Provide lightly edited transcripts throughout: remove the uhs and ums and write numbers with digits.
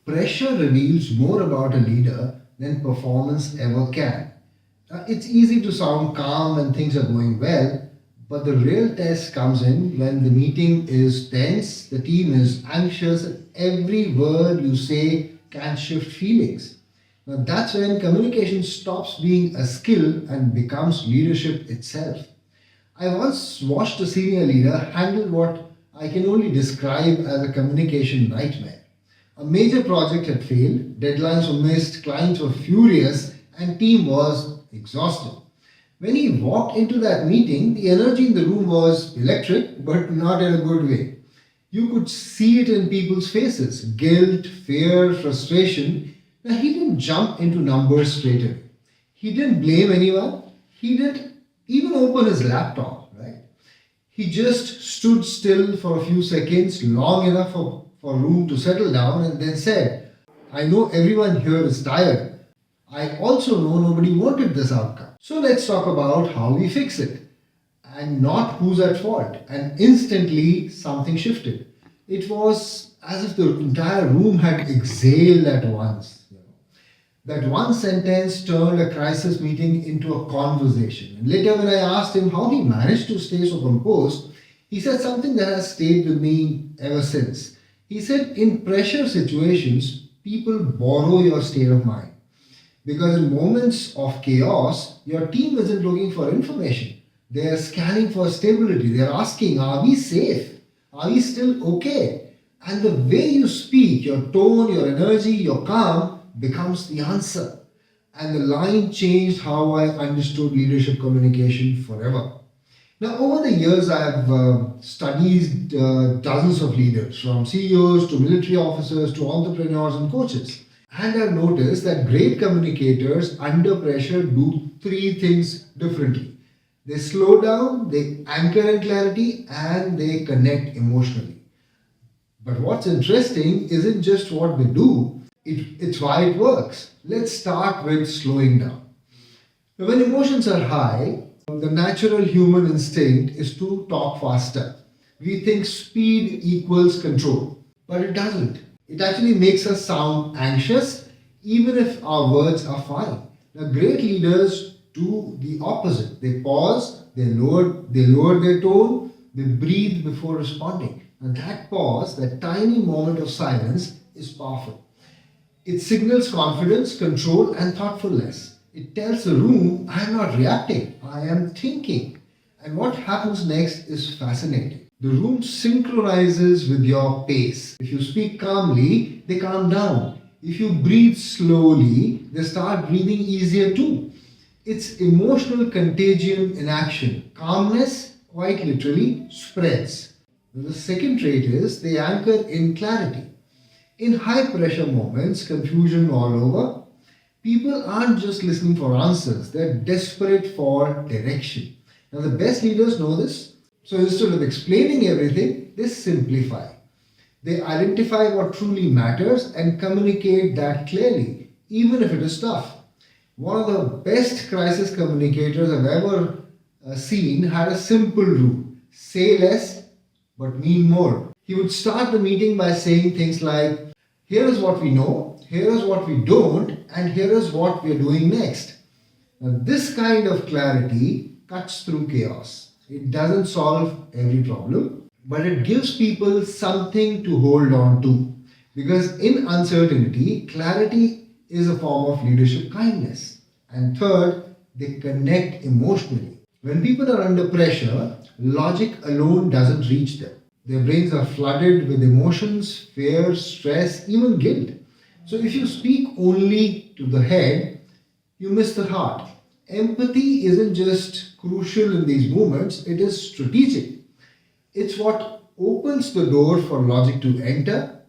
Pressure reveals more about a leader than performance ever can. It's easy to sound calm when things are going well, but the real test comes in when the meeting is tense, the team is anxious, and every word you say can shift feelings. Now, that's when communication stops being a skill and becomes leadership itself. I once watched a senior leader handle what I can only describe as a communication nightmare. A major project had failed, deadlines were missed, clients were furious, and team was exhausted. When he walked into that meeting, the energy in the room was electric, but not in a good way. You could see it in people's faces: guilt, fear, frustration. Now, he didn't jump into numbers straight away. He didn't blame anyone. He didn't even open his laptop, right? He just stood still for a few seconds, long enough for room to settle down, and then said, I know everyone here is tired. I also know nobody wanted this outcome. So let's talk about how we fix it and not who's at fault. And instantly something shifted. It was as if the entire room had exhaled at once. That one sentence turned a crisis meeting into a conversation. And later, when I asked him how he managed to stay so composed, he said something that has stayed with me ever since. He said, in pressure situations, people borrow your state of mind. Because in moments of chaos, your team isn't looking for information. They are scanning for stability. They are asking, are we safe? Are we still okay? And the way you speak, your tone, your energy, your calm becomes the answer. And the line changed how I understood leadership communication forever. Now, over the years, I have studied dozens of leaders, from CEOs to military officers to entrepreneurs and coaches. And I've noticed that great communicators under pressure do three things differently. They slow down, they anchor in clarity, and they connect emotionally. But what's interesting isn't just what they do, it's why it works. Let's start with slowing down. Now, when emotions are high, the natural human instinct is to talk faster. We think speed equals control, but it doesn't. It actually makes us sound anxious, even if our words are fine. Now, great leaders do the opposite. They pause, they lower their tone, they breathe before responding. And that pause, that tiny moment of silence, is powerful. It signals confidence, control, and thoughtfulness. It tells the room, I am not reacting, I am thinking. And what happens next is fascinating. The room synchronizes with your pace. If you speak calmly, they calm down. If you breathe slowly, they start breathing easier too. It's emotional contagion in action. Calmness, quite literally, spreads. The second trait is they anchor in clarity. In high pressure moments, confusion all over, people aren't just listening for answers, they're desperate for direction. Now, the best leaders know this. So instead of explaining everything, they simplify. They identify what truly matters and communicate that clearly, even if it is tough. One of the best crisis communicators I've ever seen had a simple rule: say less but mean more. He would start the meeting by saying things like, here is what we know, here is what we don't, and here is what we are doing next. Now, this kind of clarity cuts through chaos. It doesn't solve every problem, but it gives people something to hold on to. Because in uncertainty, clarity is a form of leadership kindness. And third, they connect emotionally. When people are under pressure, logic alone doesn't reach them. Their brains are flooded with emotions, fear, stress, even guilt. So if you speak only to the head, you miss the heart. Empathy isn't just crucial in these moments, it is strategic. It's what opens the door for logic to enter.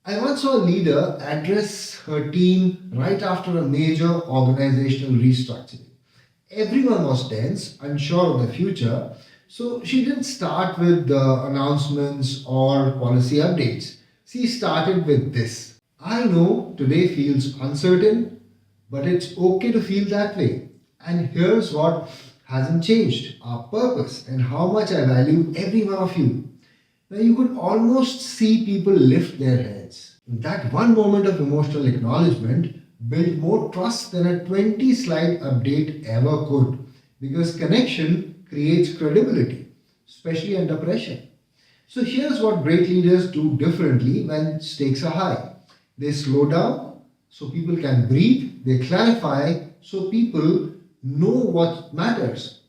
I once saw a leader address her team right after a major organizational restructuring. Everyone was tense, unsure of the future, so she didn't start with the announcements or policy updates. She started with this: I know today feels uncertain, but it's okay to feel that way. And here's what hasn't changed: our purpose and how much I value every one of you. Now, you could almost see people lift their heads. That one moment of emotional acknowledgement built more trust than a 20 slide update ever could, because connection creates credibility, especially under pressure. So here's what great leaders do differently when stakes are high. They slow down so people can breathe, they clarify so people know what matters,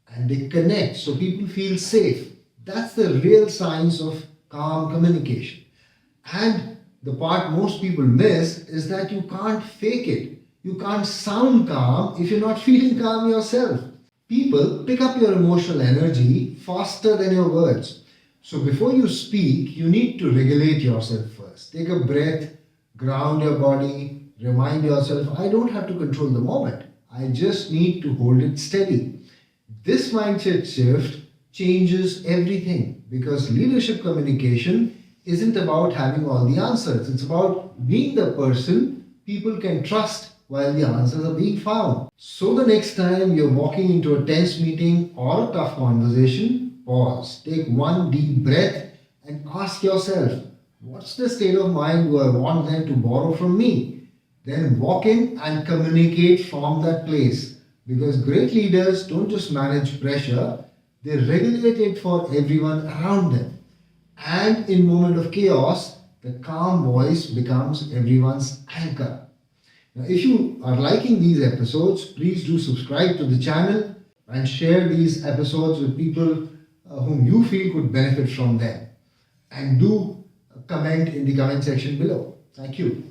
and they connect so people feel safe. That's the real signs of calm communication. And the part most people miss is that you can't fake it. You can't sound calm if you're not feeling calm yourself. People pick up your emotional energy faster than your words. So before you speak, you need to regulate yourself first. Take a breath, ground your body, remind yourself, I don't have to control the moment. I just need to hold it steady. This mindset shift changes everything, because leadership communication isn't about having all the answers. It's about being the person people can trust while the answers are being found. So the next time you're walking into a tense meeting or a tough conversation, pause, take one deep breath, and ask yourself, what's the state of mind do I want them to borrow from me? Then walk in and communicate from that place. Because great leaders don't just manage pressure, they regulate it for everyone around them. And in moment of chaos, the calm voice becomes everyone's anchor. Now, if you are liking these episodes, please do subscribe to the channel and share these episodes with people whom you feel could benefit from them. And do comment in the comment section below. Thank you.